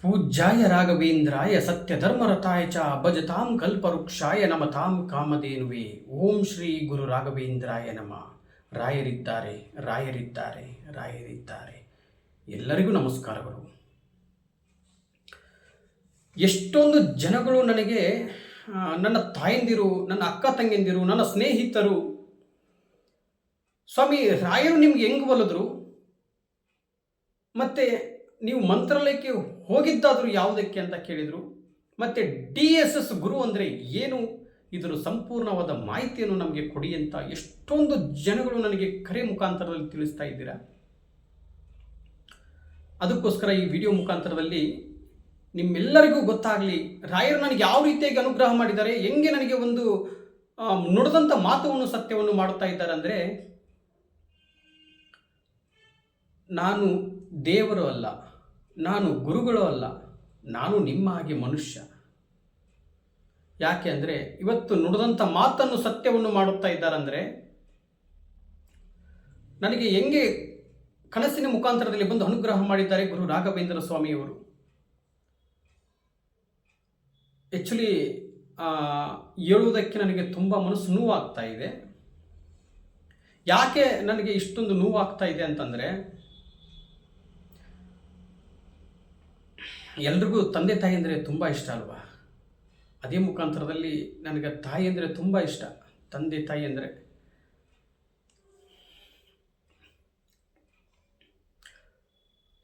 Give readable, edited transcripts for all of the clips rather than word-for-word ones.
ಪೂಜ್ಯಾಯ ರಾಘವೇಂದ್ರಾಯ ಸತ್ಯಧರ್ಮರತಾಯ ಚ ಭಜತಾಂ ಕಲ್ಪವೃಕ್ಷಾಯ ನಮತಾಂ ಕಾಮಧೇನುವೆ. ಓಂ ಶ್ರೀ ಗುರು ರಾಘವೇಂದ್ರಾಯ ನಮಃ. ರಾಯರಿದ್ದಾರೆ, ರಾಯರಿದ್ದಾರೆ, ರಾಯರಿದ್ದಾರೆ. ಎಲ್ಲರಿಗೂ ನಮಸ್ಕಾರಗಳು. ಎಷ್ಟೊಂದು ಜನಗಳು ನನಗೆ, ನನ್ನ ತಾಯಂದಿರು, ನನ್ನ ಅಕ್ಕ ತಂಗಿಯಂದಿರು, ನನ್ನ ಸ್ನೇಹಿತರು, ಸ್ವಾಮಿ ರಾಯರು ನಿಮ್ಗೆ ಹೆಂಗೆ ಒಲಿದ್ರು, ಮತ್ತು ನೀವು ಮಂತ್ರಾಲಯಕ್ಕೆ ಹೋಗಿದ್ದಾದರೂ ಯಾವುದಕ್ಕೆ ಅಂತ ಕೇಳಿದರು. ಮತ್ತು DSS ಗುರು ಅಂದರೆ ಏನು, ಇದರ ಸಂಪೂರ್ಣವಾದ ಮಾಹಿತಿಯನ್ನು ನಮಗೆ ಕೊಡಿ ಅಂತ ಎಷ್ಟೊಂದು ಜನಗಳು ನನಗೆ ಕರೆ ಮುಖಾಂತರದಲ್ಲಿ ತಿಳಿಸ್ತಾ ಇದ್ದೀರಾ. ಅದಕ್ಕೋಸ್ಕರ ಈ ವಿಡಿಯೋ ಮುಖಾಂತರದಲ್ಲಿ ನಿಮ್ಮೆಲ್ಲರಿಗೂ ಗೊತ್ತಾಗಲಿ, ರಾಯರು ನನಗೆ ಯಾವ ರೀತಿಯಾಗಿ ಅನುಗ್ರಹ ಮಾಡಿದ್ದಾರೆ, ಹೆಂಗೆ ನನಗೆ ಒಂದು ನುಡಿದಂಥ ಮಾತುವನ್ನು ಸತ್ಯವನ್ನು ಮಾಡುತ್ತಾ ಇದ್ದಾರೆ ಅಂದರೆ, ನಾನು ದೇವರು ಅಲ್ಲ, ನಾನು ಗುರುಗಳು ಅಲ್ಲ, ನಾನು ನಿಮ್ಮ ಹಾಗೆ ಮನುಷ್ಯ. ಯಾಕೆ ಅಂದರೆ ಇವತ್ತು ನುಡಿದಂಥ ಮಾತನ್ನು ಸತ್ಯವನ್ನು ಮಾಡುತ್ತಾ ಇದ್ದಾರಂದರೆ, ನನಗೆ ಹೆಂಗೆ ಕನಸಿನ ಮುಖಾಂತರದಲ್ಲಿ ಬಂದು ಅನುಗ್ರಹ ಮಾಡಿದ್ದಾರೆ ಗುರು ರಾಘವೇಂದ್ರ ಸ್ವಾಮಿಯವರು. ಆ್ಯಕ್ಚುಲಿ ಹೇಳುವುದಕ್ಕೆ ನನಗೆ ತುಂಬ ಮನಸ್ಸು ನೋವಾಗ್ತಾ ಇದೆ. ಯಾಕೆ ನನಗೆ ಇಷ್ಟೊಂದು ನೋವಾಗ್ತಾ ಇದೆ ಅಂತಂದರೆ, ಎಲ್ರಿಗೂ ತಂದೆ ತಾಯಿ ಅಂದರೆ ತುಂಬ ಇಷ್ಟ ಅಲ್ವಾ. ಅದೇ ಮುಖಾಂತರದಲ್ಲಿ ನನಗೆ ತಾಯಿ ಅಂದರೆ ತುಂಬ ಇಷ್ಟ. ತಂದೆ ತಾಯಿ ಅಂದರೆ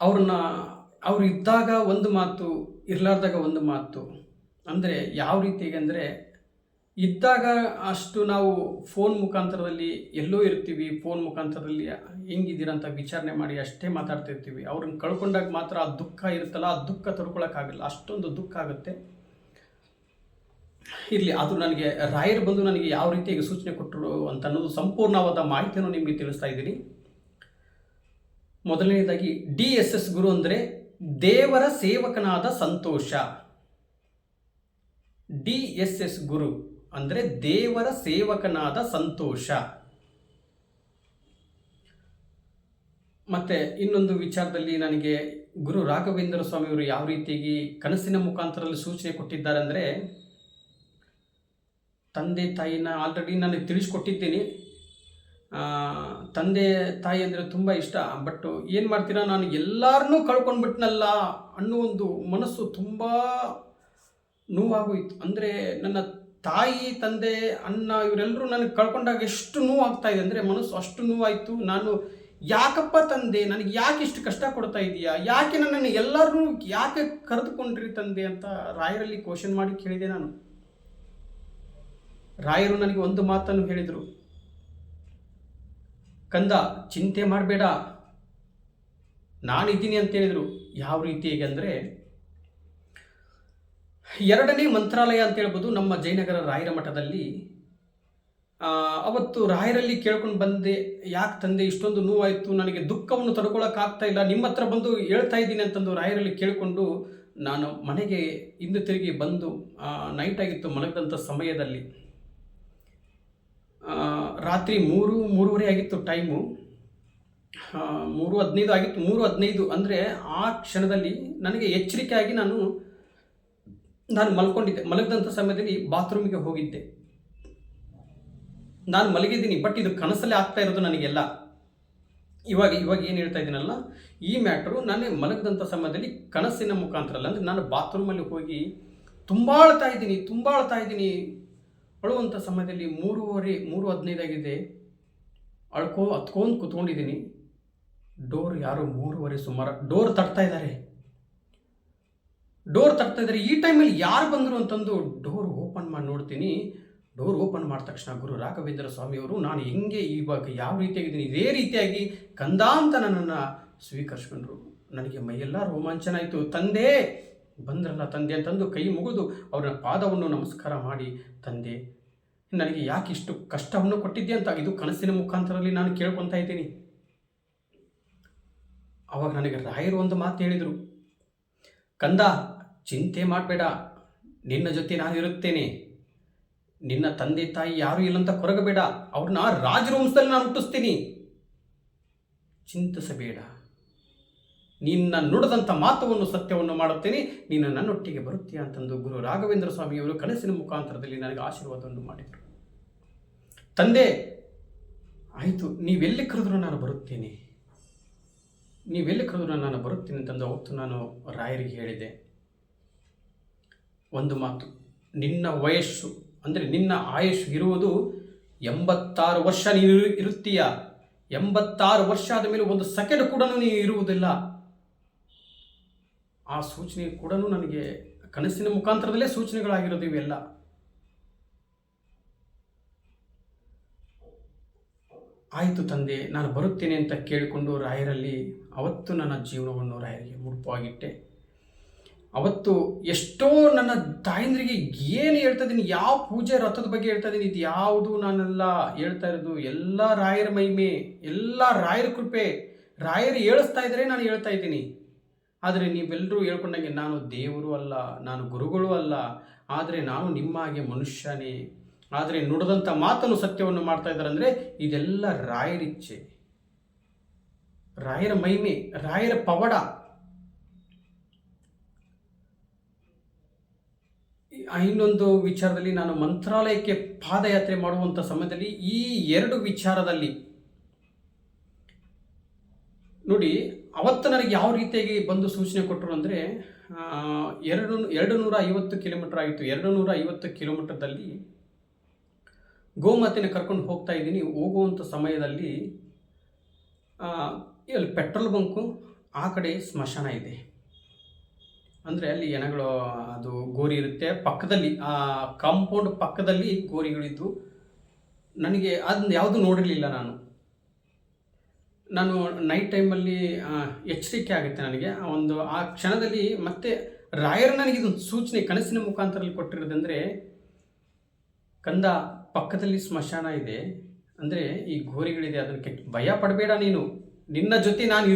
ಅವ್ರು ಇದ್ದಾಗ ಒಂದು ಮಾತು, ಇರಲಾರ್ದಾಗ ಒಂದು ಮಾತು. ಅಂದರೆ ಯಾವ ರೀತಿಗೆ ಅಂದರೆ, ಇದ್ದಾಗ ಅಷ್ಟು ನಾವು ಫೋನ್ ಮುಖಾಂತರದಲ್ಲಿ ಎಲ್ಲೋ ಇರ್ತೀವಿ, ಫೋನ್ ಮುಖಾಂತರದಲ್ಲಿ ಹೆಂಗಿದ್ದೀರ ಅಂತ ವಿಚಾರಣೆ ಮಾಡಿ ಅಷ್ಟೇ ಮಾತಾಡ್ತಿರ್ತೀವಿ. ಅವ್ರನ್ನ ಕಳ್ಕೊಂಡಾಗ ಮಾತ್ರ ಆ ದುಃಖ ಇರುತ್ತಲ್ಲ, ಆ ದುಃಖ ತಡ್ಕೊಳಕ್ಕಾಗಲ್ಲ, ಅಷ್ಟೊಂದು ದುಃಖ ಆಗುತ್ತೆ. ಇರಲಿ, ಅದು ನನಗೆ ರಾಯರು ಬಂದು ನನಗೆ ಯಾವ ರೀತಿಯಾಗಿ ಸೂಚನೆ ಕೊಟ್ಟರು ಅಂತ ಅನ್ನೋದು ಸಂಪೂರ್ಣವಾದ ಮಾಹಿತಿಯನ್ನು ನಿಮಗೆ ತಿಳಿಸ್ತಾ ಇದ್ದೀನಿ. ಮೊದಲನೇದಾಗಿ DSS ಗುರು ಅಂದರೆ ದೇವರ ಸೇವಕನಾದ ಸಂತೋಷ. DSS ಗುರು ಅಂದರೆ ದೇವರ ಸೇವಕನಾದ ಸಂತೋಷ. ಮತ್ತು ಇನ್ನೊಂದು ವಿಚಾರದಲ್ಲಿ ನನಗೆ ಗುರು ರಾಘವೇಂದ್ರ ಸ್ವಾಮಿಯವರು ಯಾವ ರೀತಿಯಾಗಿ ಕನಸಿನ ಮುಖಾಂತರದಲ್ಲಿ ಸೂಚನೆ ಕೊಟ್ಟಿದ್ದಾರೆ ಅಂದರೆ, ತಂದೆ ತಾಯಿನ ಆಲ್ರೆಡಿ ನಾನು ತಿಳಿಸ್ಕೊಟ್ಟಿದ್ದೀನಿ. ತಂದೆ ತಾಯಿ ಅಂದರೆ ತುಂಬ ಇಷ್ಟ, ಬಟ್ ಏನು ಮಾಡ್ತೀರಾ, ನಾನು ಎಲ್ಲರನ್ನೂ ಕಳ್ಕೊಂಡ್ಬಿಟ್ನಲ್ಲ ಅನ್ನೋ ಒಂದು ಮನಸ್ಸು ತುಂಬ ನೋವಾಗೋಯಿತು. ಅಂದರೆ ನನ್ನ ತಾಯಿ, ತಂದೆ, ಅಣ್ಣ ಇವರೆಲ್ಲರೂ ನನಗೆ ಕಳ್ಕೊಂಡಾಗ ಎಷ್ಟು ನೋವಾಗ್ತಾ ಇದೆ ಅಂದರೆ, ಮನಸ್ಸು ಅಷ್ಟು ನೋವಾಯಿತು. ನಾನು ಯಾಕಪ್ಪ ತಂದೆ, ನನಗೆ ಯಾಕೆ ಇಷ್ಟು ಕಷ್ಟ ಕೊಡ್ತಾ ಇದೀಯಾ, ಯಾಕೆ ನನ್ನನ್ನು ಎಲ್ಲರೂ ಯಾಕೆ ಕರೆದುಕೊಂಡ್ರಿ ತಂದೆ ಅಂತ ರಾಯರಲ್ಲಿ ಕ್ವಶನ್ ಮಾಡಿ ಕೇಳಿದೆ ನಾನು. ರಾಯರು ನನಗೆ ಒಂದು ಮಾತನ್ನು ಹೇಳಿದರು, ಕಂದ ಚಿಂತೆ ಮಾಡಬೇಡ, ನಾನಿದ್ದೀನಿ ಅಂತ ಹೇಳಿದರು. ಯಾವ ರೀತಿಯಾಗಿ ಅಂದರೆ, 2ನೇ ಮಂತ್ರಾಲಯ ಅಂತ ಹೇಳ್ಬೋದು ನಮ್ಮ ಜಯನಗರ ರಾಯರ ಮಠದಲ್ಲಿ. ಅವತ್ತು ರಾಯರಲ್ಲಿ ಕೇಳ್ಕೊಂಡು ಬಂದೆ, ಯಾಕೆ ತಂದೆ ಇಷ್ಟೊಂದು ನೋವಾಯಿತು, ನನಗೆ ದುಃಖವನ್ನು ತಡ್ಕೊಳಕ್ಕಾಗ್ತಾ ಇಲ್ಲ, ನಿಮ್ಮ ಹತ್ರ ಬಂದು ಹೇಳ್ತಾ ಇದ್ದೀನಿ ಅಂತಂದು ರಾಯರಲ್ಲಿ ಕೇಳಿಕೊಂಡು ನಾನು ಮನೆಗೆ ಹಿಂದೆ ತಿರುಗಿ ಬಂದು, ನೈಟ್ ಆಗಿತ್ತು, ಮಲಗಿದಂಥ ಸಮಯದಲ್ಲಿ ರಾತ್ರಿ 3-3:30 ಆಗಿತ್ತು ಟೈಮು. 3:15 ಆಗಿತ್ತು. 3:15 ಅಂದರೆ ಆ ಕ್ಷಣದಲ್ಲಿ ನನಗೆ ಎಚ್ಚರಿಕೆ ಆಗಿ ನಾನು ಮಲ್ಕೊಂಡಿದ್ದೆ. ಮಲಗಿದಂಥ ಸಮಯದಲ್ಲಿ ಬಾತ್ರೂಮಿಗೆ ಹೋಗಿದ್ದೆ. ನಾನು ಮಲಗಿದ್ದೀನಿ, ಬಟ್ ಇದು ಕನಸಲ್ಲೇ ಆಗ್ತಾ ಇರೋದು ನನಗೆಲ್ಲ. ಇವಾಗ ಏನು ಹೇಳ್ತಾ ಇದ್ದೀನಲ್ಲ, ಈ ಮ್ಯಾಟ್ರು ನಾನು ಮಲಗಿದಂಥ ಸಮಯದಲ್ಲಿ ಕನಸಿನ ಮುಖಾಂತರ ಅಲ್ಲ. ಅಂದರೆ ನಾನು ಬಾತ್ರೂಮಲ್ಲಿ ಹೋಗಿ ತುಂಬ ಅಳ್ತಾ ಇದ್ದೀನಿ. ಅಳುವಂಥ ಸಮಯದಲ್ಲಿ 3:15 ಆಗಿದೆ. ಹತ್ಕೊಂಡು ಕೂತ್ಕೊಂಡಿದ್ದೀನಿ. ಡೋರ್ ಯಾರೋ 3:30 ಸುಮಾರು ಡೋರ್ ತಟ್ತಾ ಇದ್ದಾರೆ. ಈ ಟೈಮಲ್ಲಿ ಯಾರು ಬಂದರು ಅಂತಂದು ಡೋರ್ ಓಪನ್ ಮಾಡಿ ನೋಡ್ತೀನಿ. ಡೋರ್ ಓಪನ್ ಮಾಡಿದ ತಕ್ಷಣ ಗುರು ರಾಘವೇಂದ್ರ ಸ್ವಾಮಿಯವರು, ನಾನು ಹೆಂಗೆ ಇವಾಗ ಯಾವ ರೀತಿಯಾಗಿದ್ದೀನಿ ಇದೇ ರೀತಿಯಾಗಿ ಕಂದ ಅಂತ ನನ್ನನ್ನು ಸ್ವೀಕರಿಸ್ಕೊಂಡ್ರು. ನನಗೆ ಮೈಯೆಲ್ಲ ರೋಮಾಂಚನ ಆಯಿತು. ತಂದೆ ಬಂದ್ರಲ್ಲ ತಂದೆ ಅಂತಂದು ಕೈ ಮುಗಿದು ಅವರ ಪಾದವನ್ನು ನಮಸ್ಕಾರ ಮಾಡಿ, ತಂದೆ ನನಗೆ ಯಾಕೆ ಇಷ್ಟು ಕಷ್ಟವನ್ನು ಕೊಟ್ಟಿದ್ದೆ ಅಂತ ಇದು ಕನಸಿನ ಮುಖಾಂತರದಲ್ಲಿ ನಾನು ಕೇಳ್ಕೊತಾ ಇದ್ದೀನಿ. ಅವಾಗ ನನಗೆ ರಾಯರು ಒಂದು ಮಾತು ಹೇಳಿದರು, ಕಂದ ಚಿಂತೆ ಮಾಡಬೇಡ, ನಿನ್ನ ಜೊತೆ ನಾನು ಇರುತ್ತೇನೆ, ನಿನ್ನ ತಂದೆ ತಾಯಿ ಯಾರೂ ಇಲ್ಲಂತ ಕೊರಗಬೇಡ, ಅವ್ರನ್ನ ರಾಜವಂಶದಲ್ಲಿ ನಾನು ಹುಟ್ಟಿಸ್ತೀನಿ, ಚಿಂತಿಸಬೇಡ. ನಿನ್ನ ನುಡಿದಂಥ ಮಾತವನ್ನು ಸತ್ಯವನ್ನು ಮಾಡುತ್ತೇನೆ, ನೀನು ನನ್ನೊಟ್ಟಿಗೆ ಬರುತ್ತೀಯಾ ಅಂತಂದು ಗುರು ರಾಘವೇಂದ್ರ ಸ್ವಾಮಿಯವರು ಕನಸಿನ ಮುಖಾಂತರದಲ್ಲಿ ನನಗೆ ಆಶೀರ್ವಾದವನ್ನು ಮಾಡಿದರು. ತಂದೆ, ಆಯಿತು, ನೀವೆಲ್ಲಿ ಕರೆದರೂ ನಾನು ಬರುತ್ತೇನೆ, ನೀವೆಲ್ಲಿ ಕರೆದರೂ ನಾನು ಬರುತ್ತೇನೆ ಅಂತಂದು ಅವತ್ತು ನಾನು ರಾಯರಿಗೆ ಹೇಳಿದೆ. ಒಂದು ಮಾತು, ನಿನ್ನ ವಯಸ್ಸು ಅಂದರೆ ನಿನ್ನ ಆಯುಷ್ ಇರುವುದು 86 ವರ್ಷ ನೀನು ಇರುತ್ತೀಯ. 86 ವರ್ಷ ಆದ ಮೇಲೆ ಒಂದು ಸೆಕೆಂಡ್ ಕೂಡ ನೀನು ಇರುವುದಿಲ್ಲ. ಆ ಸೂಚನೆ ಕೂಡ ನನಗೆ ಕನಸಿನ ಮುಖಾಂತರದಲ್ಲೇ ಸೂಚನೆಗಳಾಗಿರೋದು ಇವೆಲ್ಲ. ಆಯಿತು ತಂದೆ, ನಾನು ಬರುತ್ತೇನೆ ಅಂತ ಕೇಳಿಕೊಂಡು ರಾಯರಲ್ಲಿ ಅವತ್ತು ನನ್ನ ಜೀವನವನ್ನು ರಾಯರಿಗೆ ಮುಡುಪಾಗಿಟ್ಟೆ. ಅವತ್ತು ಎಷ್ಟೋ ನನ್ನ ತಾಯಂದ್ರಿಗೆ ಏನು ಹೇಳ್ತಾ ಇದ್ದೀನಿ, ಯಾವ ಪೂಜೆ ರಥದ ಬಗ್ಗೆ ಹೇಳ್ತಾ ಇದ್ದೀನಿ, ಇದು ಯಾವುದು ನಾನೆಲ್ಲ ಹೇಳ್ತಾ ಇರೋದು ಎಲ್ಲ ರಾಯರ ಮಹಿಮೆ, ಎಲ್ಲ ರಾಯರ ಕೃಪೆ. ರಾಯರು ಹೇಳಿಸ್ತಾ ಇದ್ದಾರೆ, ನಾನು ಹೇಳ್ತಾ ಇದ್ದೀನಿ. ಆದರೆ ನೀವೆಲ್ಲರೂ ಹೇಳ್ಕೊಂಡಂಗೆ ನಾನು ದೇವರು ಅಲ್ಲ, ನಾನು ಗುರುಗಳು ಅಲ್ಲ, ಆದರೆ ನಾನು ನಿಮ್ಮ ಹಾಗೆ ಮನುಷ್ಯನೇ. ಆದರೆ ನುಡಿದಂಥ ಮಾತನ್ನು ಸತ್ಯವನ್ನು ಮಾಡ್ತಾ ಇದ್ದಾರೆ ಅಂದರೆ ಇದೆಲ್ಲ ರಾಯರಿಚ್ಛೆ, ರಾಯರ ಮಹಿಮೆ, ರಾಯರ ಪವಾಡ. ಇನ್ನೊಂದು ವಿಚಾರದಲ್ಲಿ, ನಾನು ಮಂತ್ರಾಲಯಕ್ಕೆ ಪಾದಯಾತ್ರೆ ಮಾಡುವಂಥ ಸಮಯದಲ್ಲಿ ಈ 2 ವಿಚಾರದಲ್ಲಿ ನೋಡಿ, ಅವತ್ತು ನನಗೆ ಯಾವ ರೀತಿಯಾಗಿ ಬಂದು ಸೂಚನೆ ಕೊಟ್ಟರು ಅಂದರೆ 250 ಕಿಲೋಮೀಟರ್ ಆಗಿತ್ತು. 250 ಕಿಲೋಮೀಟರ್ದಲ್ಲಿ ಗೋಮಾತೆನ ಕರ್ಕೊಂಡು ಹೋಗ್ತಾ ಇದ್ದೀನಿ. ಹೋಗುವಂಥ ಸಮಯದಲ್ಲಿ ಅಲ್ಲಿ ಪೆಟ್ರೋಲ್ ಬಂಕು, ಆ ಕಡೆ ಸ್ಮಶಾನ ಇದೆ. ಅಂದರೆ ಅಲ್ಲಿ ಹೆಣಗಳು, ಅದು ಗೋರಿ ಇರುತ್ತೆ ಪಕ್ಕದಲ್ಲಿ, ಆ ಕಾಂಪೌಂಡ್ ಪಕ್ಕದಲ್ಲಿ ಗೋರಿಗಳಿದ್ದು. ನನಗೆ ಅದನ್ನ ಯಾವುದು ನೋಡಿರಲಿಲ್ಲ. ನಾನು ನೈಟ್ ಟೈಮಲ್ಲಿ ಎಚ್ಚರಿಕೆ ಆಗುತ್ತೆ ನನಗೆ ಆ ಕ್ಷಣದಲ್ಲಿ. ಮತ್ತೆ ರಾಯರು ನನಗೆ ಇದೊಂದು ಸೂಚನೆ ಕನಸಿನ ಮುಖಾಂತರದಲ್ಲಿ ಕೊಟ್ಟಿರೋದಂದರೆ, ಕಂದ, ಪಕ್ಕದಲ್ಲಿ ಸ್ಮಶಾನ ಇದೆ, ಅಂದರೆ ಈ ಗೋರಿಗಳಿದೆ, ಅದಕ್ಕೆ ಭಯ ಪಡಬೇಡ, ನಿನ್ನ ಜೊತೆ ನಾನು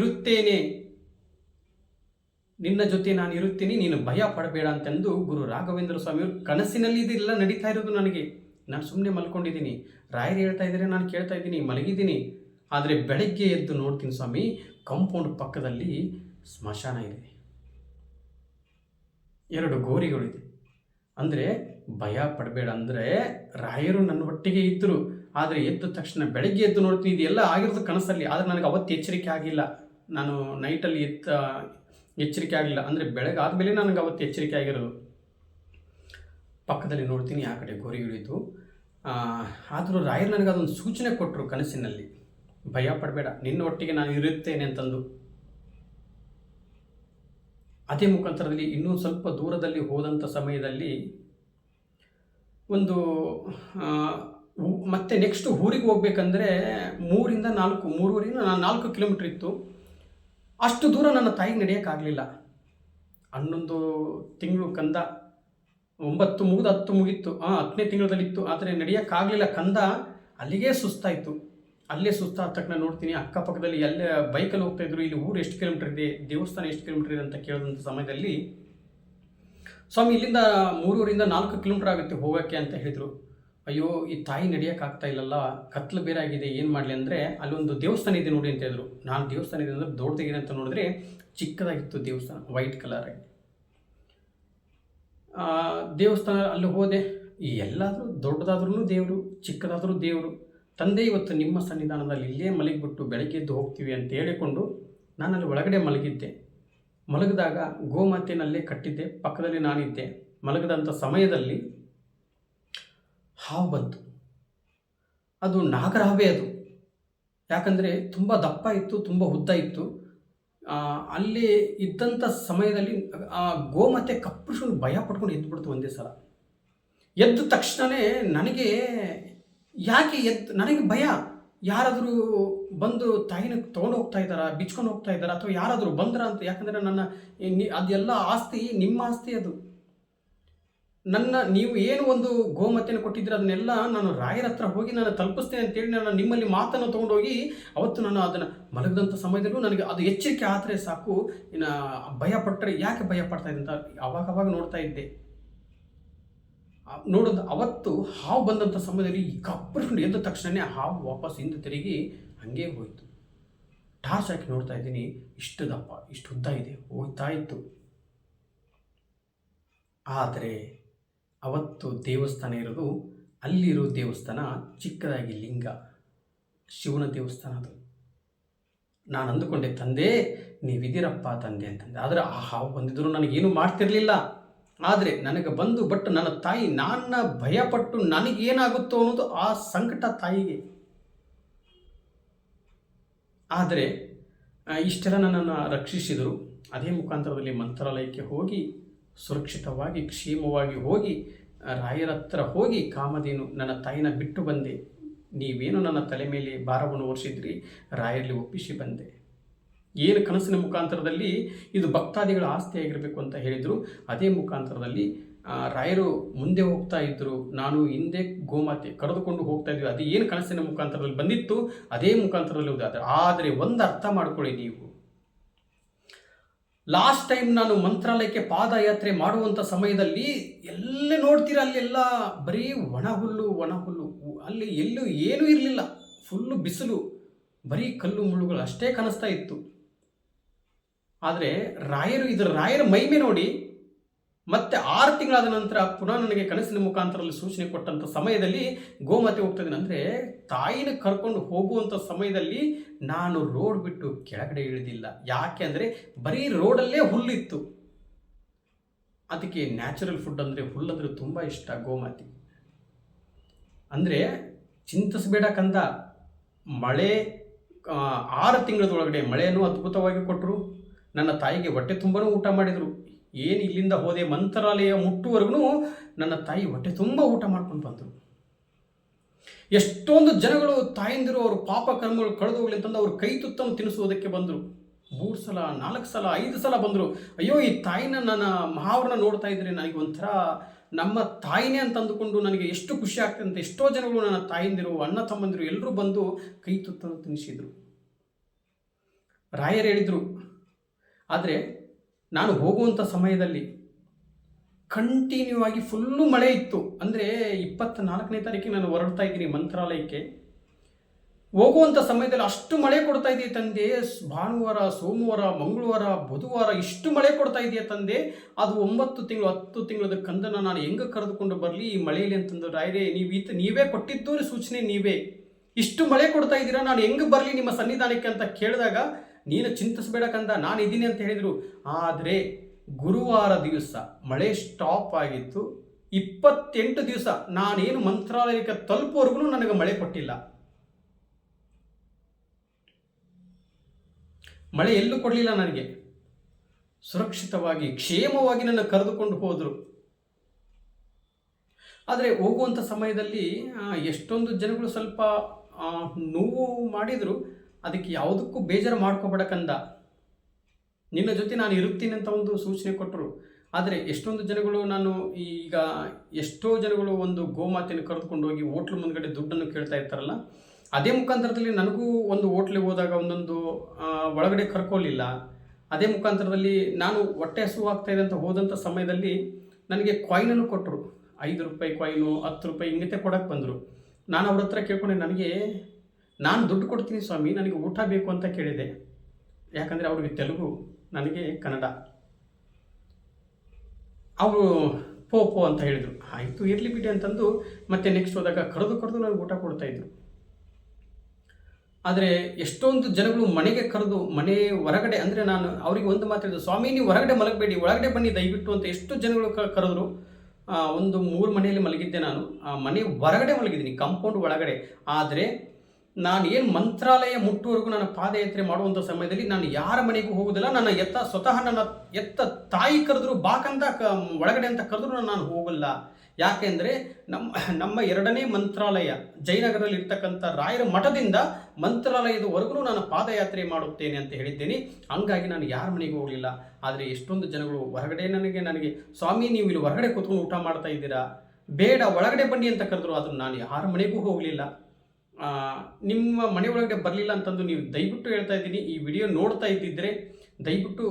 ಇರುತ್ತೇನೆ, ನೀನು ಭಯ ಪಡಬೇಡ ಅಂತಂದು ಗುರು ರಾಘವೇಂದ್ರ ಸ್ವಾಮಿಯವರು ಕನಸಿನಲ್ಲಿ ಇದೆಲ್ಲ ನಡೀತಾ ಇರೋದು ನನಗೆ. ನಾನು ಸುಮ್ಮನೆ ಮಲ್ಕೊಂಡಿದ್ದೀನಿ, ರಾಯರು ಹೇಳ್ತಾ ಇದ್ದಾರೆ, ನಾನು ಕೇಳ್ತಾ ಇದ್ದೀನಿ, ಮಲಗಿದ್ದೀನಿ. ಆದರೆ ಬೆಳಗ್ಗೆ ಎದ್ದು ನೋಡ್ತೀನಿ ಸ್ವಾಮಿ, ಕಾಂಪೌಂಡ್ ಪಕ್ಕದಲ್ಲಿ ಸ್ಮಶಾನ ಇದೆ, 2 ಗೋರಿಗಳಿದೆ. ಅಂದರೆ ಭಯ ಪಡಬೇಡ ಅಂದರೆ ರಾಯರು ನನ್ನ ಒಟ್ಟಿಗೆ ಇದ್ದರು. ಆದರೆ ಎದ್ದ ತಕ್ಷಣ ಬೆಳಗ್ಗೆ ಎದ್ದು ನೋಡ್ತೀನಿ, ಇದೆಲ್ಲ ಆಗಿರೋದು ಕನಸಲ್ಲಿ. ಆದರೆ ನನಗೆ ಅವತ್ತು ಎಚ್ಚರಿಕೆ ಆಗಿಲ್ಲ, ನಾನು ನೈಟಲ್ಲಿ ಎಚ್ಚರಿಕೆ ಆಗಲಿಲ್ಲ. ಅಂದರೆ ಬೆಳಗ್ಗೆ ಆದಮೇಲೆ ನನಗೆ ಅವತ್ತು ಎಚ್ಚರಿಕೆ ಆಗಿರೋದು. ಪಕ್ಕದಲ್ಲಿ ನೋಡ್ತೀನಿ, ಆ ಕಡೆ ಗೋರಿಗಳಿದ್ದು. ಆದರೂ ರಾಯರು ನನಗೆ ಅದೊಂದು ಸೂಚನೆ ಕೊಟ್ಟರು ಕನಸಿನಲ್ಲಿ, ಭಯ ಪಡಬೇಡ, ನಿನ್ನ ಒಟ್ಟಿಗೆ ನಾನು ಇರುತ್ತೇನೆ ಅಂತಂದು. ಅದೇ ಮುಖಾಂತರದಲ್ಲಿ ಇನ್ನೂ ಸ್ವಲ್ಪ ದೂರದಲ್ಲಿ ಹೋದಂಥ ಸಮಯದಲ್ಲಿ ಒಂದು ಮತ್ತೆ ನೆಕ್ಸ್ಟ್ ಊರಿಗೆ ಹೋಗ್ಬೇಕಂದ್ರೆ 3-4 ಕಿಲೋಮೀಟ್ರ್ ಇತ್ತು. ಅಷ್ಟು ದೂರ ನನ್ನ ತಾಯಿಗೆ ನಡೆಯೋಕ್ಕಾಗಲಿಲ್ಲ. 11 ತಿಂಗಳು ಕಂದ, 9 ಮುಗಿದು 10 ಮುಗೀತು, 10ನೇ ತಿಂಗಳಲ್ಲಿತ್ತು. ಆದರೆ ನಡೆಯೋಕ್ಕಾಗಲಿಲ್ಲ. ಕಂದ ಅಲ್ಲಿಗೆ ಸುಸ್ತಾಯಿತು. ಅಲ್ಲೇ ಸುಸ್ತಾದ ತಕ್ಷಣ ನೋಡ್ತೀನಿ, ಅಕ್ಕಪಕ್ಕದಲ್ಲಿ ಎಲ್ಲೇ ಬೈಕಲ್ಲಿ ಹೋಗ್ತಾಯಿದ್ರು, ಇಲ್ಲಿ ಊರು ಎಷ್ಟು ಕಿಲೋಮೀಟ್ರ್ ಇದೆ, ದೇವಸ್ಥಾನ ಎಷ್ಟು ಕಿಲೋಮೀಟ್ರ್ ಇದೆ ಅಂತ ಕೇಳಿದಂಥ ಸಮಯದಲ್ಲಿ, ಸ್ವಾಮಿ ಇಲ್ಲಿಂದ 3-4 ಕಿಲೋಮೀಟ್ರ್ ಆಗುತ್ತೆ ಹೋಗೋಕ್ಕೆ ಅಂತ ಹೇಳಿದರು. ಅಯ್ಯೋ, ಈ ತಾಯಿ ನಡೆಯೋಕ್ಕಾಗ್ತಾ ಇಲ್ಲಲ್ಲ, ಕತ್ಲು ಬೇರೆ ಆಗಿದೆ, ಏನು ಮಾಡಲಿ ಅಂದರೆ ಅಲ್ಲೊಂದು ದೇವಸ್ಥಾನ ಇದೆ ನೋಡಿ ಅಂತ ಹೇಳಿದ್ರು. ನಾನು ದೇವಸ್ಥಾನ ಇದೆ ಅಂದರೆ ದೊಡ್ಡದಾಗಿದೆ ಅಂತ ನೋಡಿದ್ರೆ ಚಿಕ್ಕದಾಗಿತ್ತು ದೇವಸ್ಥಾನ, ವೈಟ್ ಕಲರ್. ದೇವಸ್ಥಾನ ಅಲ್ಲಿ ಹೋದೆ. ಎಲ್ಲಾದರೂ ದೊಡ್ಡದಾದ್ರೂ ದೇವರು, ಚಿಕ್ಕದಾದರೂ ದೇವರು. ತಂದೆ, ಇವತ್ತು ನಿಮ್ಮ ಸನ್ನಿಧಾನದಲ್ಲಿ ಇಲ್ಲೇ ಮಲಗಿಬಿಟ್ಟು ಬೆಳಗ್ಗೆ ಎದ್ದು ಹೋಗ್ತೀವಿ ಅಂತ ಹೇಳಿಕೊಂಡು ನಾನಲ್ಲಿ ಒಳಗಡೆ ಮಲಗಿದ್ದೆ. ಮಲಗಿದಾಗ ಗೋಮಾತೆನಲ್ಲೇ ಕಟ್ಟಿದ್ದೆ, ಪಕ್ಕದಲ್ಲಿ ನಾನಿದ್ದೆ. ಮಲಗಿದಂಥ ಸಮಯದಲ್ಲಿ ಹಾವು ಬಂತು. ಅದು ನಾಗರಹಾವೇ ಅದು. ಯಾಕಂದರೆ ತುಂಬ ದಪ್ಪ ಇತ್ತು, ತುಂಬ ಉದ್ದ ಇತ್ತು. ಅಲ್ಲಿ ಇದ್ದಂಥ ಸಮಯದಲ್ಲಿ ಆ ಗೋಮಾತೆ ಕಪ್ಪಳಿಸ್ಕೊಂಡು ಭಯ ಪಡ್ಕೊಂಡು ಎದ್ದುಬಿಡ್ತು ಒಂದೇ ಸಲ. ಎದ್ದ ತಕ್ಷಣವೇ ನನಗೆ ನನಗೆ ಭಯ, ಯಾರಾದರೂ ಬಂದು ತಾಯಿನ ತೊಗೊಂಡು ಹೋಗ್ತಾ ಇದ್ದಾರಾ, ಬಿಚ್ಕೊಂಡು ಹೋಗ್ತಾ ಇದ್ದಾರಾ, ಅಥವಾ ಯಾರಾದರೂ ಬಂದ್ರ ಅಂತ. ಯಾಕಂದರೆ ಅದೆಲ್ಲ ಆಸ್ತಿ ನಿಮ್ಮ ಆಸ್ತಿ, ಅದು ನೀವು ಏನು ಒಂದು ಗೋಮಾತೆಯನ್ನು ಕೊಟ್ಟಿದ್ರೆ ಅದನ್ನೆಲ್ಲ ನಾನು ರಾಯರ ಹತ್ರ ಹೋಗಿ ನಾನು ತಲುಪಿಸ್ತೇನೆ ಅಂತೇಳಿ ನಾನು ನಿಮ್ಮಲ್ಲಿ ಮಾತನ್ನು ತೊಗೊಂಡೋಗಿ ಅವತ್ತು ನಾನು ಅದನ್ನು ಮಲಗಿದಂಥ ಸಮಯದಲ್ಲೂ ನನಗೆ ಅದು ಎಚ್ಚರಿಕೆ ಆದರೆ ಸಾಕು. ಇನ್ನು ಭಯ ಪಟ್ಟರೆ ಯಾಕೆ ಭಯ ಪಡ್ತಾ ಇದೆ ಅಂತ ಅವಾಗ ನೋಡ್ತಾ ಇದ್ದೆ. ನೋಡೋದು ಅವತ್ತು ಹಾವು ಬಂದಂಥ ಸಮಯದಲ್ಲಿ ಕಪ್ಪಳಿಸ್ಕೊಂಡು ಎದ್ದ ತಕ್ಷಣ ಹಾವು ವಾಪಸ್ ಹಿಂದೆ ತಿರುಗಿ ಹಾಗೇ ಹೋಯಿತು. ಟಾರ್ಚ್ ಹಾಕಿ ನೋಡ್ತಾ ಇದ್ದೀನಿ, ಇಷ್ಟು ದಪ್ಪ ಇಷ್ಟು ಉದ್ದ ಇದೆ, ಹೋಗ್ತಾ ಇತ್ತು. ಆದರೆ ಅವತ್ತು ದೇವಸ್ಥಾನ ಇರೋದು, ಅಲ್ಲಿರೋ ದೇವಸ್ಥಾನ ಚಿಕ್ಕದಾಗಿ ಲಿಂಗ, ಶಿವನ ದೇವಸ್ಥಾನ ಅದು. ನಾನು ಅಂದುಕೊಂಡೆ, ತಂದೆ ನೀವಿದ್ದೀರಪ್ಪ ತಂದೆ ಅಂತಂದೆ. ಆದರೆ ಆ ಹಾವು ಬಂದಿದ್ರು ನನಗೇನು ಮಾಡ್ತಿರಲಿಲ್ಲ. ಆದರೆ ನನಗೆ ಬಂದು ಬಟ್ ನನ್ನ ತಾಯಿ ನನ್ನ ಭಯಪಟ್ಟು ನನಗೇನಾಗುತ್ತೋ ಅನ್ನೋದು ಆ ಸಂಕಟ ತಾಯಿಗೆ. ಆದರೆ ಇಷ್ಟೆಲ್ಲ ನನ್ನನ್ನು ರಕ್ಷಿಸಿದರು. ಅದೇ ಮುಖಾಂತರದಲ್ಲಿ ಮಂತ್ರಾಲಯಕ್ಕೆ ಹೋಗಿ ಸುರಕ್ಷಿತವಾಗಿ ಕ್ಷೇಮವಾಗಿ ಹೋಗಿ ರಾಯರ ಹತ್ರ ಹೋಗಿ ಕಾಮಧೇನು ನನ್ನ ತಾಯಿನ ಬಿಟ್ಟು ಬಂದೆ. ನೀವೇನು ನನ್ನ ತಲೆ ಮೇಲೆ ಭಾರವನ್ನು ಹೊರಿಸಿದ್ರಿ, ರಾಯರಲ್ಲಿ ಒಪ್ಪಿಸಿ ಬಂದೆ. ಏನು ಕನಸಿನ ಮುಖಾಂತರದಲ್ಲಿ ಇದು ಭಕ್ತಾದಿಗಳ ಆಸ್ತಿಯಾಗಿರಬೇಕು ಅಂತ ಹೇಳಿದರು, ಅದೇ ಮುಖಾಂತರದಲ್ಲಿ ರಾಯರು ಮುಂದೆ ಹೋಗ್ತಾ ಇದ್ದರು, ನಾನು ಹಿಂದೆ ಗೋಮಾತೆ ಕರೆದುಕೊಂಡು ಹೋಗ್ತಾ ಇದ್ವಿ. ಅದು ಏನು ಕನಸಿನ ಮುಖಾಂತರದಲ್ಲಿ ಬಂದಿತ್ತು ಅದೇ ಮುಖಾಂತರದಲ್ಲಿ ಹೋದ. ಆದರೆ ಒಂದು ಅರ್ಥ ಮಾಡ್ಕೊಳ್ಳಿ ನೀವು, ಲಾಸ್ಟ್ ಟೈಮ್ ನಾನು ಮಂತ್ರಾಲಯಕ್ಕೆ ಪಾದಯಾತ್ರೆ ಮಾಡುವಂಥ ಸಮಯದಲ್ಲಿ ಎಲ್ಲೇ ನೋಡ್ತೀರಾ ಅಲ್ಲೆಲ್ಲ ಬರೀ ಒಣ ಹುಲ್ಲು, ಅಲ್ಲಿ ಎಲ್ಲೂ ಏನೂ ಇರಲಿಲ್ಲ, ಫುಲ್ಲು ಬಿಸಿಲು, ಬರೀ ಕಲ್ಲು ಮುಳ್ಳುಗಳು ಅಷ್ಟೇ ಕಾಣಿಸ್ತಾ ಇತ್ತು. ಆದರೆ ರಾಯರ ಮಹಿಮೆ ನೋಡಿ ಮತ್ತೆ 6 ತಿಂಗಳಾದ ನಂತರ ಪುನಃ ನನಗೆ ಕನಸಿನ ಮುಖಾಂತರದಲ್ಲಿ ಸೂಚನೆ ಕೊಟ್ಟಂಥ ಸಮಯದಲ್ಲಿ ಗೋಮಾತೆ ಹೋಗ್ತದೇನೆ ಅಂದರೆ ತಾಯಿನ ಕರ್ಕೊಂಡು ಹೋಗುವಂಥ ಸಮಯದಲ್ಲಿ ನಾನು ರೋಡ್ ಬಿಟ್ಟು ಕೆಳಗಡೆ ಇಳಿದಿಲ್ಲ. ಯಾಕೆ ಅಂದರೆ ಬರೀ ರೋಡಲ್ಲೇ ಹುಲ್ಲಿತ್ತು. ಅದಕ್ಕೆ ನ್ಯಾಚುರಲ್ ಫುಡ್ ಅಂದರೆ ಹುಲ್ಲಂದರೆ ತುಂಬ ಇಷ್ಟ ಗೋಮಾತೆ. ಅಂದರೆ ಚಿಂತಿಸಬೇಡ ಕಂದ, ಮಳೆ 6 ತಿಂಗಳದೊಳಗಡೆ ಮಳೆಯನ್ನು ಅದ್ಭುತವಾಗಿ ಕೊಟ್ಟರು. ನನ್ನ ತಾಯಿಗೆ ಹೊಟ್ಟೆ ತುಂಬನೂ ಊಟ ಮಾಡಿದರು. ಏನು ಇಲ್ಲಿಂದ ಹೋದೆ ಮಂತ್ರಾಲಯ ಮುಟ್ಟುವರೆಗೂ ನನ್ನ ತಾಯಿ ಹೊಟ್ಟೆ ತುಂಬ ಊಟ ಮಾಡ್ಕೊಂಡು ಬಂದರು. ಎಷ್ಟೊಂದು ಜನಗಳು ತಾಯಂದಿರು ಅವರು ಪಾಪ ಕರ್ಮಗಳು ಕಳೆದು ಹೋಗಲಿ ಅಂತಂದು ಅವ್ರ ಕೈ ತುತ್ತನ್ನು ತಿನ್ನಿಸೋದಕ್ಕೆ ಬಂದರು. 3 ಸಲ 4 ಸಲ 5 ಸಲ ಬಂದರು. ಅಯ್ಯೋ ಈ ತಾಯಿನ ನನ್ನ ಮಹಾವ್ರನ್ನ ನೋಡ್ತಾ ಇದ್ರೆ ನನಗೆ ಒಂಥರ ನಮ್ಮ ತಾಯಿನೇ ಅಂತ ಅಂದುಕೊಂಡು ನನಗೆ ಎಷ್ಟು ಖುಷಿ ಆಗ್ತದೆ ಅಂತ ಎಷ್ಟೋ ಜನಗಳು ನನ್ನ ತಾಯಿಂದಿರು ಅಣ್ಣ ತಮ್ಮಂದಿರು ಎಲ್ಲರೂ ಬಂದು ಕೈ ತುತ್ತನ್ನು ತಿನ್ನಿಸಿದರು. ರಾಯರು ಹೇಳಿದರು, ಆದರೆ ನಾನು ಹೋಗುವಂಥ ಸಮಯದಲ್ಲಿ ಕಂಟಿನ್ಯೂ ಆಗಿ ಫುಲ್ಲು ಮಳೆ ಇತ್ತು. ಅಂದರೆ 24ನೇ ತಾರೀಕಿಗೆ ನಾನು ಹೊರಡ್ತಾ ಇದ್ದೀನಿ ಮಂತ್ರಾಲಯಕ್ಕೆ. ಹೋಗುವಂಥ ಸಮಯದಲ್ಲಿ ಅಷ್ಟು ಮಳೆ ಕೊಡ್ತಾ ಇದೆಯಾ ತಂದೆ, ಭಾನುವಾರ, ಸೋಮವಾರ, ಮಂಗಳವಾರ, ಬುಧವಾರ ಇಷ್ಟು ಮಳೆ ಕೊಡ್ತಾ ಇದೆಯಾ ತಂದೆ, ಅದು 9 ತಿಂಗಳು 10 ತಿಂಗಳದ ಕಂದನ ನಾನು ಹೆಂಗೆ ಕರೆದುಕೊಂಡು ಬರಲಿ ಈ ಮಳೆಯಲ್ಲಿ ಅಂತಂದು. ರಾಯರೇ ನೀವೇ ಕೊಟ್ಟಿದ್ದು ಸೂಚನೆ, ನೀವೇ ಇಷ್ಟು ಮಳೆ ಕೊಡ್ತಾ ಇದ್ದೀರಾ, ನಾನು ಹೆಂಗೆ ಬರಲಿ ನಿಮ್ಮ ಸನ್ನಿಧಾನಕ್ಕೆ ಅಂತ ಕೇಳಿದಾಗ, ನೀನು ಚಿಂತಿಸಬೇಡ ಕಂದ ನಾನು ಇದ್ದೀನಿ ಅಂತ ಹೇಳಿದರು. ಆದರೆ ಗುರುವಾರ ದಿವಸ ಮಳೆ ಸ್ಟಾಪ್ ಆಗಿತ್ತು. 28 ದಿವಸ ನಾನೇನು ಮಂತ್ರಾಲಯಕ್ಕೆ ತಲುಪುವರೆಗೂ ನನಗೆ ಮಳೆ ಕೊಟ್ಟಿಲ್ಲ. ಮಳೆ ಎಲ್ಲೂ ಕೊಡಲಿಲ್ಲ ನನಗೆ. ಸುರಕ್ಷಿತವಾಗಿ ಕ್ಷೇಮವಾಗಿ ನನ್ನ ಕರೆದುಕೊಂಡು ಹೋದರು. ಆದರೆ ಹೋಗುವಂಥ ಸಮಯದಲ್ಲಿ ಎಷ್ಟೊಂದು ಜನಗಳು ಸ್ವಲ್ಪ ನೋವು ಮಾಡಿದರು. ಅದಕ್ಕೆ ಯಾವುದಕ್ಕೂ ಬೇಜಾರು ಮಾಡ್ಕೋಬೇಡ ಕಂದ, ನಿನ್ನ ಜೊತೆ ನಾನು ಇರುತ್ತೀನಿ ಅಂತ ಒಂದು ಸೂಚನೆ ಕೊಟ್ಟರು. ಆದರೆ ಎಷ್ಟೊಂದು ಜನಗಳು ಎಷ್ಟೋ ಜನಗಳು ಒಂದು ಗೋಮಾತೆಯನ್ನು ಕರೆದುಕೊಂಡು ಹೋಗಿ ಹೋಟ್ಲ್ ಮುಂದ್ಗಡೆ ದುಡ್ಡನ್ನು ಕೇಳ್ತಾ ಇರ್ತಾರಲ್ಲ, ಅದೇ ಮುಖಾಂತರದಲ್ಲಿ ನನಗೂ ಒಂದು ಹೋಟ್ಲಿಗೆ ಹೋದಾಗ ಒಂದೊಂದು ಒಳಗಡೆ ಕರ್ಕೊಳ್ಳಿಲ್ಲ. ಅದೇ ಮುಖಾಂತರದಲ್ಲಿ ನಾನು ಹೊಟ್ಟೆ ಹಸುವಾಗ್ತಾ ಇದೆ ಅಂತ ಹೋದಂಥ ಸಮಯದಲ್ಲಿ ನನಗೆ ಕಾಯಿನನ್ನು ಕೊಟ್ಟರು. 5 ರೂಪಾಯಿ ಕಾಯಿನು, 10 ರೂಪಾಯಿ ಹಿಂಗತೆ ಕೊಡೋಕ್ಕೆ ಬಂದರು. ನಾನು ಅವ್ರ ಹತ್ರ ಕೇಳ್ಕೊಂಡೆ, ನಾನು ದುಡ್ಡು ಕೊಡ್ತೀನಿ ಸ್ವಾಮಿ, ನನಗೆ ಊಟ ಬೇಕು ಅಂತ ಕೇಳಿದೆ. ಯಾಕಂದರೆ ಅವ್ರಿಗೆ ತೆಲುಗು, ನನಗೆ ಕನ್ನಡ. ಅವರು ಪೋ ಅಂತ ಹೇಳಿದರು. ಆಯಿತು ಇರಲಿ ಬಿಡಿ ಅಂತಂದು ಮತ್ತೆ ನೆಕ್ಸ್ಟ್ ಹೋದಾಗ ಕರೆದು ನನಗೆ ಊಟ ಕೊಡ್ತಾಯಿದ್ರು. ಆದರೆ ಎಷ್ಟೊಂದು ಜನಗಳು ಮನೆಗೆ ಕರೆದು ಮನೆ ಹೊರಗಡೆ, ಅಂದರೆ ನಾನು ಅವರಿಗೆ ಒಂದು ಮಾತು ಹೇಳಿದೆ, ಸ್ವಾಮಿ ನೀವು ಹೊರಗಡೆ ಮಲಗಬೇಡಿ, ಒಳಗಡೆ ಬನ್ನಿ ದಯವಿಟ್ಟು ಅಂತ ಎಷ್ಟು ಜನಗಳು ಕರೆದ್ರು. ಒಂದು 3 ಮನೆಯಲ್ಲಿ ಮಲಗಿದ್ದೆ ನಾನು. ಆ ಮನೆ ಹೊರಗಡೆ ಮಲಗಿದ್ದೀನಿ, ಕಾಂಪೌಂಡ್ ಒಳಗಡೆ. ಆದರೆ ನಾನು ಏನು ಮಂತ್ರಾಲಯ ಮುಟ್ಟುವರೆಗೂ ನಾನು ಪಾದಯಾತ್ರೆ ಮಾಡುವಂಥ ಸಮಯದಲ್ಲಿ ನಾನು ಯಾರ ಮನೆಗೂ ಹೋಗೋದಿಲ್ಲ. ಸ್ವತಃ ನನ್ನ ತಾಯಿ ಕರೆದ್ರು ಬಾಕಂತ ಒಳಗಡೆ ಅಂತ ಕರೆದ್ರು ನಾನು ಹೋಗಲ್ಲ. ಯಾಕೆಂದರೆ ನಮ್ಮ 2ನೇ ಮಂತ್ರಾಲಯ ಜಯನಗರದಲ್ಲಿ ಇರ್ತಕ್ಕಂಥ ರಾಯರ ಮಠದಿಂದ ಮಂತ್ರಾಲಯದವರೆಗೂ ನಾನು ಪಾದಯಾತ್ರೆ ಮಾಡುತ್ತೇನೆ ಅಂತ ಹೇಳಿದ್ದೇನೆ. ಹಂಗಾಗಿ ನಾನು ಯಾರ ಮನೆಗೂ ಹೋಗಲಿಲ್ಲ. ಆದರೆ ಎಷ್ಟೊಂದು ಜನಗಳು ಹೊರಗಡೆ ನನಗೆ ಸ್ವಾಮಿ ನೀವು ಇಲ್ಲಿ ಹೊರಗಡೆ ಕೂತ್ಕೊಂಡು ಊಟ ಮಾಡ್ತಾ ಇದ್ದೀರಾ, ಬೇಡ ಒಳಗಡೆ ಬನ್ನಿ ಅಂತ ಕರೆದ್ರು. ಆದರೂ ನಾನು ಯಾರ ಮನೆಗೂ ಹೋಗಲಿಲ್ಲ. ನಿಮ್ಮ ಮನೆ ಒಳಗಡೆ ಬರಲಿಲ್ಲ ಅಂತಂದು ನೀವು ದಯವಿಟ್ಟು ಹೇಳ್ತಾ ಇದ್ದೀನಿ. ಈ ವಿಡಿಯೋ ನೋಡ್ತಾ ಇದ್ದಿದ್ದರೆ ದಯವಿಟ್ಟು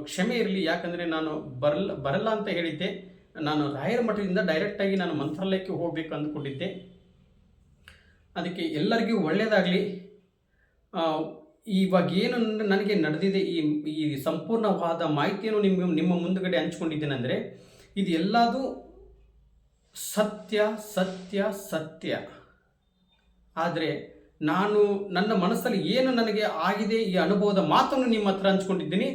ಕ್ಷಮೆ ಇರಲಿ. ಯಾಕಂದರೆ ನಾನು ಬರಲ್ಲ ಅಂತ ಹೇಳಿದ್ದೆ. ನಾನು ರಾಯರ ಮಠದಿಂದ ಡೈರೆಕ್ಟಾಗಿ ನಾನು ಮಂತ್ರಾಲಯಕ್ಕೆ ಹೋಗಬೇಕು ಅಂದ್ಕೊಂಡಿದ್ದೆ. ಅದಕ್ಕೆ ಎಲ್ಲರಿಗೂ ಒಳ್ಳೆಯದಾಗಲಿ. ಇವಾಗ ಏನು ನನಗೆ ನಡೆದಿದೆ, ಈ ಸಂಪೂರ್ಣವಾದ ಮಾಹಿತಿಯನ್ನು ನಿಮ್ಮ ಮುಂದುಗಡೆ ಹಂಚ್ಕೊಂಡಿದ್ದೇನೆಂದರೆ, ಇದು ಎಲ್ಲದೂ ಸತ್ಯ ಸತ್ಯ ಸತ್ಯ. ಆದರೆ ನಾನು ನನ್ನ ಮನಸ್ಸಲ್ಲಿ ಏನು ನನಗೆ ಆಗಿದೆ, ಈ ಅನುಭವದ ಮಾತನ್ನು ನಿಮ್ಮ ಹತ್ರ ಹಂಚ್ಕೊಂಡಿದ್ದೀನಿ.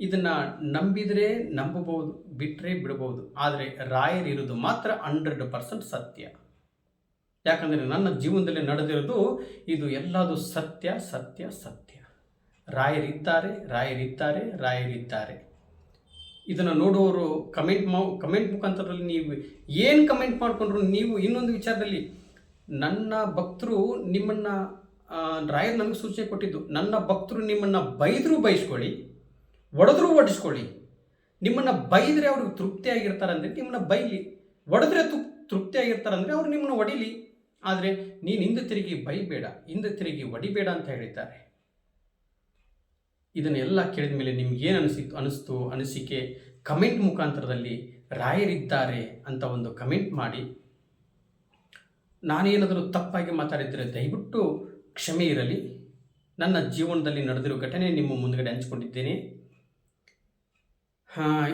ಇದನ್ನು ನಂಬಿದರೆ ನಂಬಬಹುದು, ಬಿಟ್ಟರೆ ಬಿಡಬಹುದು. ಆದರೆ ರಾಯರಿರುವುದು ಮಾತ್ರ 100% ಸತ್ಯ. ಯಾಕಂದರೆ ನನ್ನ ಜೀವನದಲ್ಲಿ ನಡೆದಿರೋದು ಇದು ಎಲ್ಲದು ಸತ್ಯ ಸತ್ಯ ಸತ್ಯ. ರಾಯರಿದ್ದಾರೆ ರಾಯರಿದ್ದಾರೆ ರಾಯರಿದ್ದಾರೆ. ಇದನ್ನು ನೋಡುವವರು ಕಮೆಂಟ್ ಮುಖಾಂತರದಲ್ಲಿ ನೀವು ಏನು ಕಮೆಂಟ್ ಮಾಡಿಕೊಂಡ್ರು, ನೀವು ಇನ್ನೊಂದು ವಿಚಾರದಲ್ಲಿ ನನ್ನ ಭಕ್ತರು ನಿಮ್ಮನ್ನು, ರಾಯರು ನನಗೆ ಸೂಚನೆ ಕೊಟ್ಟಿದ್ದು, ನನ್ನ ಭಕ್ತರು ನಿಮ್ಮನ್ನು ಬೈದರೂ ಬೈಸ್ಕೊಳ್ಳಿ, ಒಡೆದ್ರೂ ಒಡಿಸ್ಕೊಳ್ಳಿ. ನಿಮ್ಮನ್ನು ಬೈದರೆ ಅವ್ರಿಗೆ ತೃಪ್ತಿಯಾಗಿರ್ತಾರೆ ಅಂದರೆ ನಿಮ್ಮನ್ನು ಬೈಲಿ, ಒಡೆದ್ರೆ ತೃಪ್ತಿಯಾಗಿರ್ತಾರಂದರೆ ಅವ್ರು ನಿಮ್ಮನ್ನು ಹೊಡಿಲಿ. ಆದರೆ ನೀನು ಹಿಂದೆ ತಿರುಗಿ ಬೈಬೇಡ, ಹಿಂದೆ ತಿರುಗಿ ಹೊಡಿಬೇಡ ಅಂತ ಹೇಳಿದ್ದಾರೆ. ಇದನ್ನೆಲ್ಲ ಕೇಳಿದ ಮೇಲೆ ನಿಮ್ಗೇನು ಅನಿಸ್ತು ಅನಿಸಿಕೆ ಕಮೆಂಟ್ ಮುಖಾಂತರದಲ್ಲಿ ರಾಯರಿದ್ದಾರೆ ಅಂತ ಒಂದು ಕಮೆಂಟ್ ಮಾಡಿ. ನಾನೇನಾದರೂ ತಪ್ಪಾಗಿ ಮಾತಾಡಿದರೆ ದಯವಿಟ್ಟು ಕ್ಷಮೆ ಇರಲಿ. ನನ್ನ ಜೀವನದಲ್ಲಿ ನಡೆದಿರೋ ಘಟನೆ ನಿಮ್ಮ ಮುಂದುಗಡೆ ಹಂಚ್ಕೊಂಡಿದ್ದೇನೆ.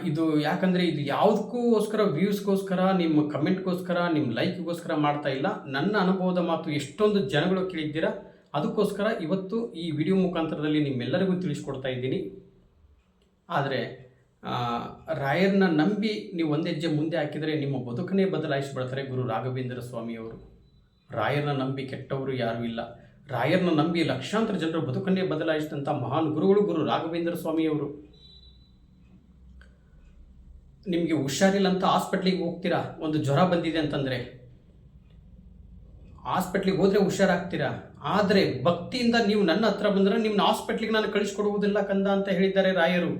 ಇದು ಯಾಕಂದರೆ ಇದು ಯಾವುದಕ್ಕೋಸ್ಕರ, ವ್ಯೂಸ್ಗೋಸ್ಕರ, ನಿಮ್ಮ ಕಮೆಂಟ್ಗೋಸ್ಕರ, ನಿಮ್ಮ ಲೈಕ್ಗೋಸ್ಕರ ಮಾಡ್ತಾ ಇಲ್ಲ. ನನ್ನ ಅನುಭವದ ಮಾತು ಎಷ್ಟೊಂದು ಜನಗಳು ಕೇಳಿದ್ದೀರಾ, ಅದಕ್ಕೋಸ್ಕರ ಇವತ್ತು ಈ ವಿಡಿಯೋ ಮುಖಾಂತರದಲ್ಲಿ ನಿಮ್ಮೆಲ್ಲರಿಗೂ ತಿಳಿಸ್ಕೊಡ್ತಾ ಇದ್ದೀನಿ. ಆದರೆ ರಾಯರನ್ನ ನಂಬಿ ನೀವು ಒಂದು ಹೆಜ್ಜೆ ಮುಂದೆ ಹಾಕಿದರೆ ನಿಮ್ಮ ಬದುಕನ್ನೇ ಬದಲಾಯಿಸಿಬಿಡ್ತಾರೆ ಗುರು ರಾಘವೇಂದ್ರ ಸ್ವಾಮಿಯವರು. ರಾಯರನ್ನ ನಂಬಿ ಕೆಟ್ಟವರು ಯಾರೂ ಇಲ್ಲ. ರಾಯರನ್ನ ನಂಬಿ ಲಕ್ಷಾಂತರ ಜನರು ಬದುಕನ್ನೇ ಬದಲಾಯಿಸಿದಂಥ ಮಹಾನ್ ಗುರುಗಳು ಗುರು ರಾಘವೇಂದ್ರ ಸ್ವಾಮಿಯವರು. ನಿಮಗೆ ಹುಷಾರಿಲ್ಲ ಅಂತ ಹಾಸ್ಪಿಟ್ಲಿಗೆ ಹೋಗ್ತೀರಾ, ಒಂದು ಜ್ವರ ಬಂದಿದೆ ಅಂತಂದರೆ ಹಾಸ್ಪಿಟ್ಲಿಗೆ ಹೋದರೆ ಹುಷಾರಾಗ್ತೀರಾ. ಆದರೆ ಭಕ್ತಿಯಿಂದ ನೀವು ನನ್ನ ಹತ್ರ ಬಂದರೆ ನಿಮ್ಮನ್ನ ಹಾಸ್ಪಿಟ್ಲಿಗೆ ನಾನು ಕಳಿಸ್ಕೊಡುವುದಿಲ್ಲ ಕಂದ ಅಂತ ಹೇಳಿದ್ದಾರೆ ರಾಯರು.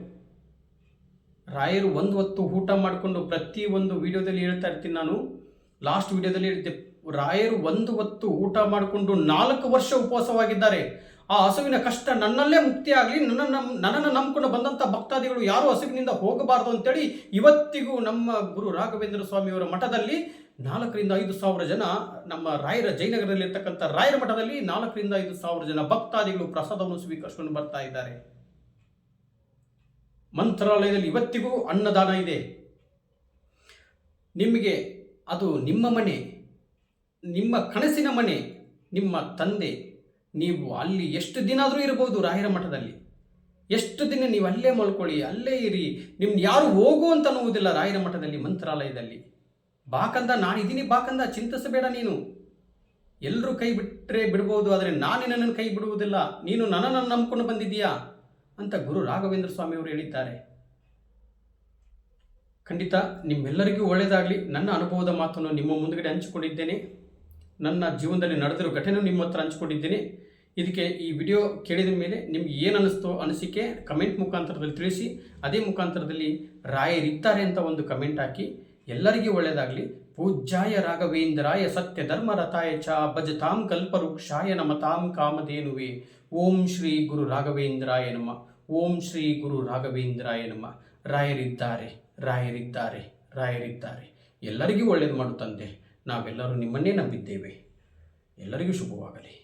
ರಾಯರು ಒಂದು ಹೊತ್ತು ಊಟ ಮಾಡಿಕೊಂಡು, ಪ್ರತಿಯೊಂದು ವಿಡಿಯೋದಲ್ಲಿ ಹೇಳ್ತಾ ಇರ್ತೀನಿ ನಾನು, ಲಾಸ್ಟ್ ವಿಡಿಯೋದಲ್ಲಿ ಹೇಳ್ತೆ, ರಾಯರು ಒಂದು ಹೊತ್ತು ಊಟ ಮಾಡಿಕೊಂಡು 4 ವರ್ಷ ಉಪವಾಸವಾಗಿದ್ದಾರೆ. ಆ ಹಸುವಿನ ಕಷ್ಟ ನನ್ನಲ್ಲೇ ಮುಕ್ತಿ ಆಗಲಿ, ನನ್ನನ್ನು ನಂಬಿಕೊಂಡು ಬಂದಂಥ ಭಕ್ತಾದಿಗಳು ಯಾರೂ ಹಸುವಿನಿಂದ ಹೋಗಬಾರ್ದು ಅಂತೇಳಿ ಇವತ್ತಿಗೂ ನಮ್ಮ ಗುರು ರಾಘವೇಂದ್ರ ಸ್ವಾಮಿಯವರ ಮಠದಲ್ಲಿ 4,000 to 5,000 ಜನ, ನಮ್ಮ ರಾಯರ ಜಯನಗರದಲ್ಲಿರ್ತಕ್ಕಂಥ ರಾಯರ ಮಠದಲ್ಲಿ 4,000 to 5,000 ಜನ ಭಕ್ತಾದಿಗಳು ಪ್ರಸಾದವನ್ನು ಸ್ವೀಕರಿಸಿಕೊಂಡು ಬರ್ತಾ ಇದ್ದಾರೆ. ಮಂತ್ರಾಲಯದಲ್ಲಿ ಇವತ್ತಿಗೂ ಅನ್ನದಾನ ಇದೆ. ನಿಮಗೆ ಅದು ನಿಮ್ಮ ಮನೆ, ನಿಮ್ಮ ಕನಸಿನ ಮನೆ, ನಿಮ್ಮ ತಂದೆ. ನೀವು ಅಲ್ಲಿ ಎಷ್ಟು ದಿನ ಆದರೂ ಇರಬಹುದು ರಾಯರ ಮಠದಲ್ಲಿ. ಎಷ್ಟು ದಿನ ನೀವು ಅಲ್ಲೇ ಮಲ್ಕೊಳ್ಳಿ, ಅಲ್ಲೇ ಇರಿ. ನಿಮ್ಗೆ ಯಾರು ಹೋಗು ಅಂತ ಅನ್ನುವುದಿಲ್ಲ ರಾಯರ ಮಠದಲ್ಲಿ, ಮಂತ್ರಾಲಯದಲ್ಲಿ. ಬಾಕಂದ ನಾನಿದ್ದೀನಿ, ಬಾಕಂದ ಚಿಂತಿಸಬೇಡ ನೀನು. ಎಲ್ಲರೂ ಕೈ ಬಿಟ್ಟರೆ ಬಿಡ್ಬೋದು, ಆದರೆ ನಾನು ನಿನ್ನನ್ನು ಕೈ ಬಿಡುವುದಿಲ್ಲ. ನೀನು ನನ್ನನ್ನು ನಂಬಿಕೊಂಡು ಬಂದಿದ್ದೀಯಾ ಅಂತ ಗುರು ರಾಘವೇಂದ್ರ ಸ್ವಾಮಿಯವರು ಹೇಳಿದ್ದಾರೆ. ಖಂಡಿತ ನಿಮ್ಮೆಲ್ಲರಿಗೂ ಒಳ್ಳೆಯದಾಗಲಿ. ನನ್ನ ಅನುಭವದ ಮಾತನ್ನು ನಿಮ್ಮ ಮುಂದುಗಡೆ ಹಂಚಿಕೊಂಡಿದ್ದೇನೆ. ನನ್ನ ಜೀವನದಲ್ಲಿ ನಡೆದಿರೋ ಘಟನೆ ನಿಮ್ಮ ಹತ್ರ ಹಂಚಿಕೊಂಡಿದ್ದೇನೆ. ಇದಕ್ಕೆ ಈ ವಿಡಿಯೋ ಕೇಳಿದ ಮೇಲೆ ನಿಮ್ಗೆ ಏನು ಅನ್ನಿಸ್ತೋ ಅನಿಸಿಕೆ ಕಮೆಂಟ್ ಮುಖಾಂತರದಲ್ಲಿ ತಿಳಿಸಿ. ಅದೇ ಮುಖಾಂತರದಲ್ಲಿ ರಾಯರಿದ್ದಾರೆ ಅಂತ ಒಂದು ಕಮೆಂಟ್ ಹಾಕಿ. ಎಲ್ಲರಿಗೂ ಒಳ್ಳೆಯದಾಗಲಿ. ಪೂಜ್ಯಾಯ ರಾಘವೇಂದ್ರಾಯ ಸತ್ಯ ಧರ್ಮ ರಥಾಯ ಚ ಭಜತಾಂ ಕಲ್ಪವೃಕ್ಷಾಯ ನಮತಾಂ ಕಾಮಧೇನುವೆ. ಓಂ ಶ್ರೀ ಗುರು ರಾಘವೇಂದ್ರಾಯ ನಮಃ. ಓಂ ಶ್ರೀ ಗುರು ರಾಘವೇಂದ್ರಾಯ ನಮಃ. ರಾಯರಿದ್ದಾರೆ ರಾಯರಿದ್ದಾರೆ ರಾಯರಿದ್ದಾರೆ. ಎಲ್ಲರಿಗೂ ಒಳ್ಳೆಯದು ಮಾಡು ತಂದೆ. ನಾವೆಲ್ಲರೂ ನಿಮ್ಮನ್ನೇ ನಂಬಿದ್ದೇವೆ. ಎಲ್ಲರಿಗೂ ಶುಭವಾಗಲಿ.